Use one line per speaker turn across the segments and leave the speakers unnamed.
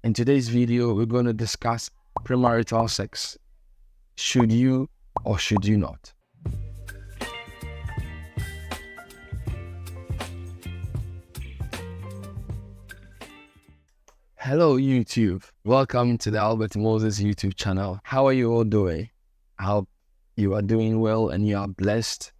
In today's video, we're going to discuss premarital sex. Should you or should you not? Hello YouTube, welcome to the Albert Moses YouTube channel. How are you all doing? I hope you are doing well and you are blessed,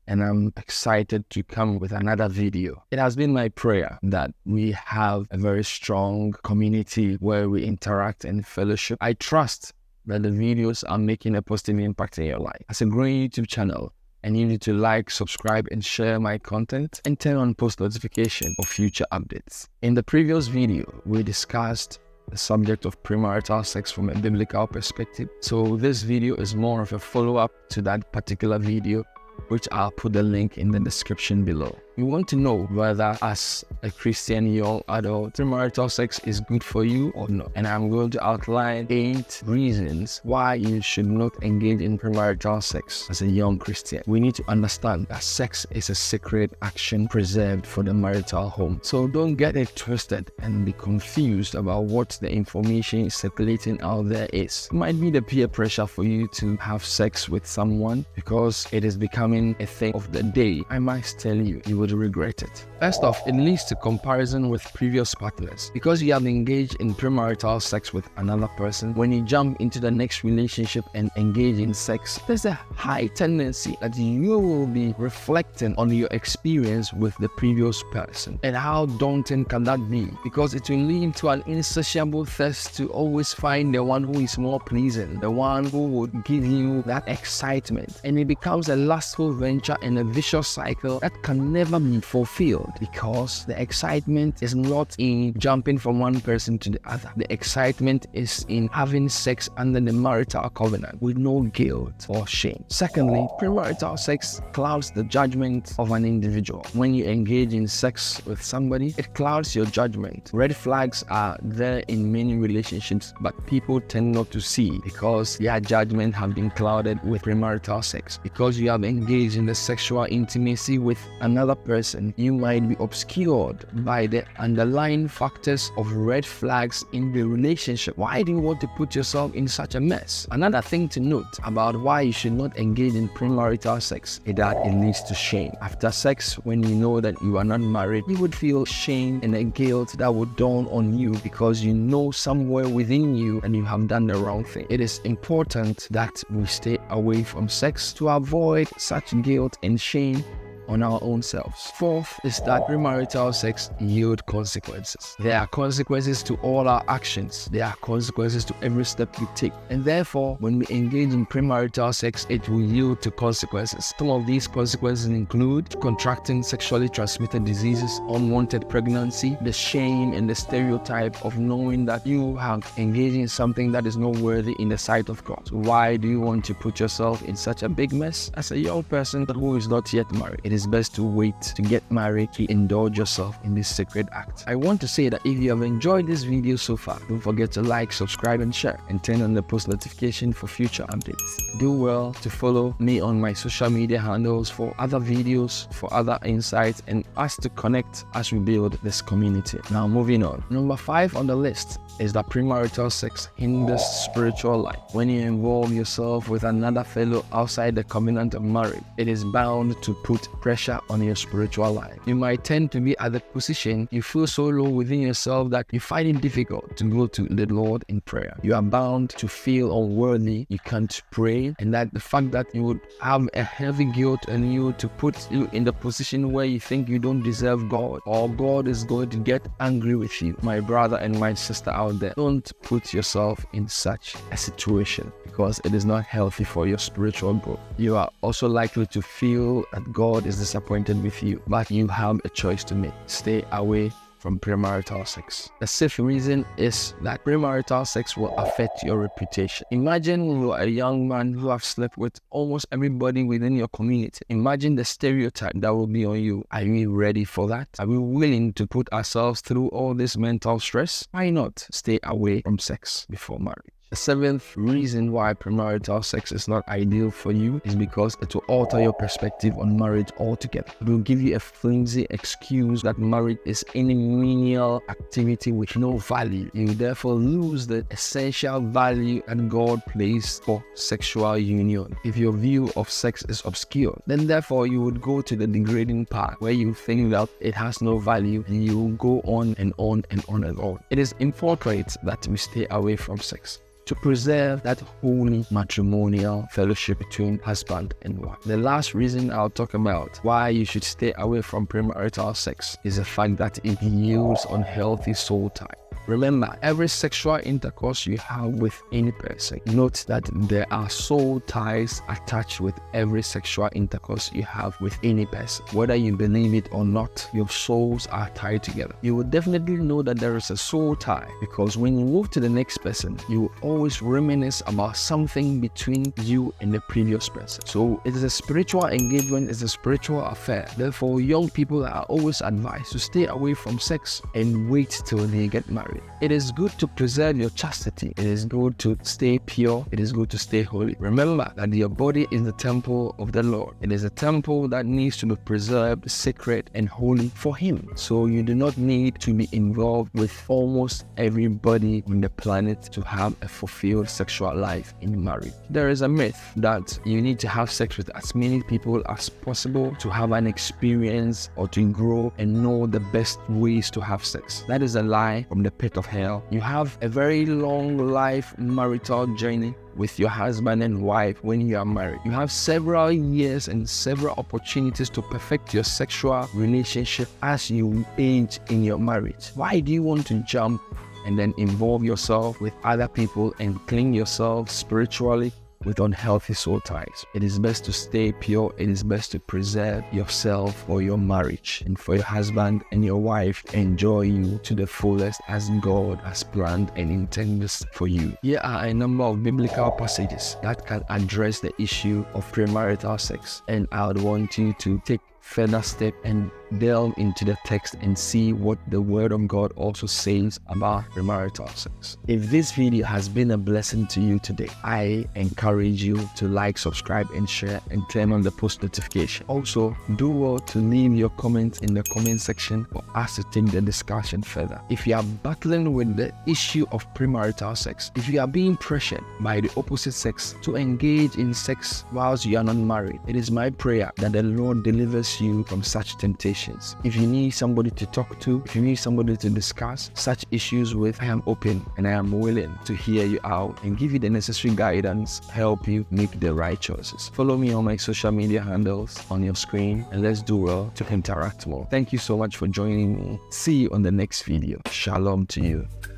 and I'm excited to come with another video. It has been my prayer that we have a very strong community where we interact and fellowship. I trust that the videos are making a positive impact in your life. As a growing YouTube channel, I need you to like, subscribe, and share my content, and turn on post notification for future updates. In the previous video, we discussed the subject of premarital sex from a biblical perspective. So this video is more of a follow-up to that particular video, which I'll put the link in the description below. You want to know whether, as a Christian young adult, premarital sex is good for you or not. And I'm going to outline 8 reasons why you should not engage in premarital sex as a young Christian. We need to understand that sex is a sacred action preserved for the marital home. So don't get it twisted and be confused about what the information circulating out there is. It might be the peer pressure for you to have sex with someone because it is becoming a thing of the day. I must tell you, you would regret it. First off, it leads to comparison with previous partners. Because you have engaged in premarital sex with another person, when you jump into the next relationship and engage in sex, there's a high tendency that you will be reflecting on your experience with the previous person. And how daunting can that be? Because it will lead to an insatiable thirst to always find the one who is more pleasing, the one who would give you that excitement. And it becomes a lustful venture and a vicious cycle that can never be fulfilled, because the excitement is not in jumping from one person to the other. The excitement is in having sex under the marital covenant with no guilt or shame. Secondly, premarital sex clouds the judgment of an individual. When you engage in sex with somebody, it clouds your judgment. Red flags are there in many relationships, but people tend not to see because their judgment have been clouded with premarital sex. Because you have engaged in the sexual intimacy with another person, you might be obscured by the underlying factors of red flags in the relationship. Why do you want to put yourself in such a mess? Another thing to note about why you should not engage in premarital sex is that it leads to shame. After sex, when you know that you are not married, you would feel shame and a guilt that would dawn on you because you know somewhere within you and you have done the wrong thing. It is important that we stay away from sex to avoid such guilt and shame on our own selves. Fourth is that premarital sex yield consequences. There are consequences to all our actions. There are consequences to every step we take. And therefore, when we engage in premarital sex, it will yield to consequences. Some of these consequences include contracting sexually transmitted diseases, unwanted pregnancy, the shame and the stereotype of knowing that you have engaged in something that is not worthy in the sight of God. So why do you want to put yourself in such a big mess as a young person who is not yet married? It is best to wait to get married to indulge yourself in this sacred act. I want to say that if you have enjoyed this video so far, don't forget to like, subscribe, and share, and turn on the post notification for future updates. Do well to follow me on my social media handles for other videos, for other insights, and us to connect as we build this community. Now moving on. Number 5 on the list is that premarital sex hinders spiritual life. When you involve yourself with another fellow outside the covenant of marriage, it is bound to put pressure on your spiritual life. You might tend to be at the position you feel so low within yourself that you find it difficult to go to the Lord in prayer. You are bound to feel unworthy, you can't pray, and that the fact that you would have a heavy guilt on you to put you in the position where you think you don't deserve God, or God is going to get angry with you. My brother and my sister out there, don't put yourself in such a situation, because it is not healthy for your spiritual growth. You are also likely to feel that God is disappointed with you, but you have a choice to make. Stay away from premarital sex. The 6th reason is that premarital sex will affect your reputation. Imagine you are a young man who have slept with almost everybody within your community. Imagine the stereotype that will be on you. Are we ready for that? Are we willing to put ourselves through all this mental stress? Why not stay away from sex before marriage? The seventh reason why premarital sex is not ideal for you is because it will alter your perspective on marriage altogether. It will give you a flimsy excuse that marriage is any menial activity with no value. You will therefore lose the essential value that God placed for sexual union. If your view of sex is obscure, then therefore you would go to the degrading part where you think that it has no value and you will go on and on and on and on. It is important that we stay away from sex to preserve that holy matrimonial fellowship between husband and wife. The last reason I'll talk about why you should stay away from premarital sex is the fact that it yields unhealthy soul ties. Remember, every sexual intercourse you have with any person, note that there are soul ties attached with every sexual intercourse you have with any person. Whether you believe it or not, your souls are tied together. You will definitely know that there is a soul tie because when you move to the next person, you will always reminisce about something between you and the previous person. So it is a spiritual engagement, it's a spiritual affair. Therefore, young people are always advised to stay away from sex and wait till they get married. It is good to preserve your chastity. It is good to stay pure. It is good to stay holy. Remember that your body is the temple of the Lord. It is a temple that needs to be preserved, sacred, and holy for Him. So you do not need to be involved with almost everybody on the planet to have a fulfilled sexual life in marriage. There is a myth that you need to have sex with as many people as possible to have an experience or to grow and know the best ways to have sex. That is a lie from the pit of hell. You have a very long life marital journey with your husband and wife when you are married. You have several years and several opportunities to perfect your sexual relationship as you age in your marriage. Why do you want to jump and then involve yourself with other people and clean yourself spiritually with unhealthy soul ties? It is best to stay pure. It is best to preserve yourself for your marriage and for your husband and your wife enjoy you to the fullest as God has planned and intended for you. Here are a number of biblical passages that can address the issue of premarital sex, and I would want you to take further step and delve into the text and see what the Word of God also says about premarital sex. If this video has been a blessing to you today, I encourage you to like, subscribe, and share, and turn on the post notification. Also, do well to leave your comments in the comment section for us to take the discussion further. If you are battling with the issue of premarital sex, if you are being pressured by the opposite sex to engage in sex whilst you are not married, it is my prayer that the Lord delivers you from such temptation. If you need somebody to talk to, if you need somebody to discuss such issues with, I am open and I am willing to hear you out and give you the necessary guidance, help you make the right choices. Follow me on my social media handles on your screen and let's do well to interact more. Thank you so much for joining me. See you on the next video. Shalom to you.